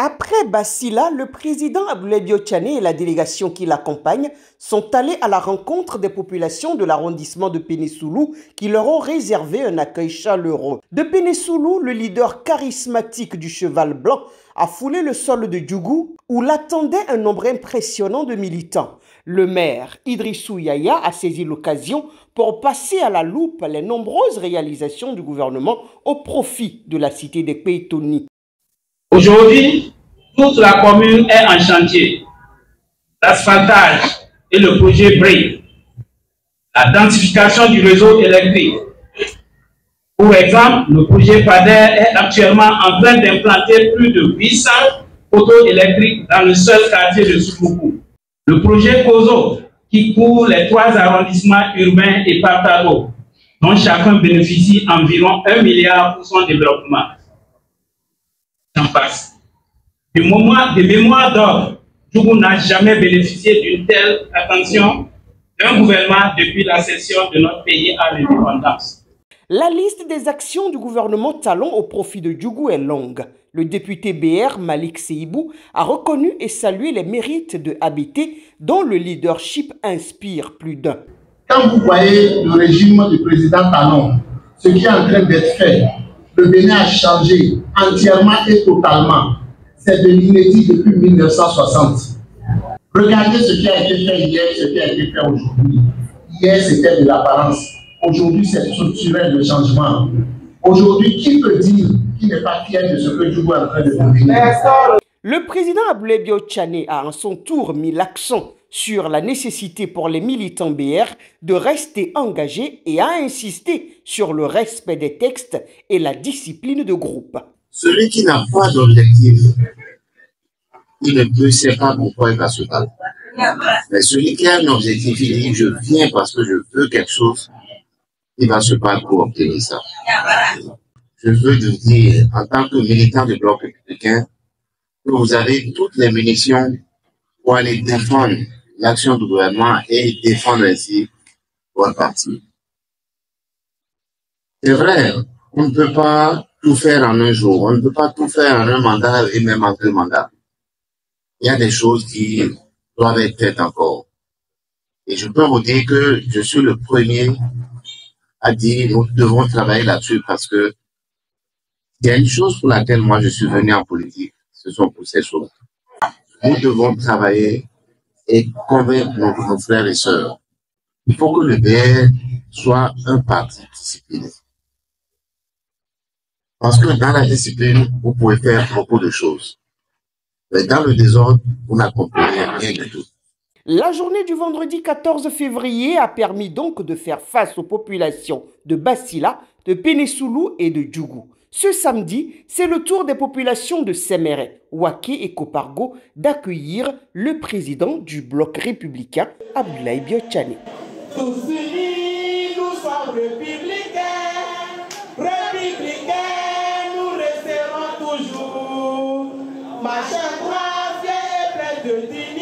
Après Bassila, le président Abdoulaye Biotchane et la délégation qui l'accompagne sont allés à la rencontre des populations de l'arrondissement de Pénissoulou qui leur ont réservé un accueil chaleureux. De Pénissoulou, le leader charismatique du cheval blanc a foulé le sol de Djougou où l'attendait un nombre impressionnant de militants. Le maire Idrissou Yaya a saisi l'occasion pour passer à la loupe les nombreuses réalisations du gouvernement au profit de la cité des Pétoni. Aujourd'hui, toute la commune est en chantier. L'asphaltage et le projet BRIC, la densification du réseau électrique. Pour exemple, le projet PADER est actuellement en train d'implanter plus de 800 poteaux électriques dans le seul quartier de Soukoukou. Le projet COSO, qui couvre les 3 arrondissements urbains et partagaux, dont chacun bénéficie environ 1 milliard pour son développement. J'en passe. De mémoire d'ordre, Djougou n'a jamais bénéficié d'une telle attention d'un gouvernement depuis la cession de notre pays à l'indépendance. La liste des actions du gouvernement Talon au profit de Djougou est longue. Le député BR Malik Seibou a reconnu et salué les mérites de ABT dont le leadership inspire plus d'un. Quand vous voyez le régime du président Talon, ce qui est en train d'être fait, le Bénin a changé entièrement et totalement. C'est de l'inédit depuis 1960. Regardez ce qui a été fait hier, ce qui a été fait aujourd'hui. Hier, c'était de l'apparence. Aujourd'hui, c'est structurel le changement. Aujourd'hui, qui peut dire qu'il n'est pas fier de ce que Djougou est en train de devenir? Le président Abdoulaye Biotchane a en son tour mis l'accent sur la nécessité pour les militants BR de rester engagés et a insisté sur le respect des textes et la discipline de groupe. Celui qui n'a pas d'objectif, il ne peut pas pourquoi il va se battre. Mais celui qui a un objectif, il dit je viens parce que je veux quelque chose, il va se battre pour obtenir ça. Je veux vous dire, en tant que militant du Bloc républicain, que vous avez toutes les munitions pour aller défendre l'action du gouvernement et défendre ainsi votre parti. C'est vrai, on ne peut pas tout faire en un jour, on ne peut pas tout faire en un mandat et même en 2 mandats. Il y a des choses qui doivent être faites encore. Et je peux vous dire que je suis le premier à dire nous devons travailler là-dessus parce que il y a une chose pour laquelle moi je suis venu en politique, ce sont pour ces choses. Nous devons travailler et convaincre nos frères et sœurs. Il faut que le BR soit un parti discipliné. Parce que dans la discipline, vous pouvez faire beaucoup de choses. Mais dans le désordre, vous n'accomplissez rien du tout. La journée du vendredi 14 février a permis donc de faire face aux populations de Bassila, de Pénissoulou et de Djougou. Ce samedi, c'est le tour des populations de Séméré, Waké et Kopargo d'accueillir le président du bloc républicain, Abdoulaye Biotchane. Tous unis, nous sommes républicains, républicains, nous resterons toujours. Ma chère droite est pleine de dignité.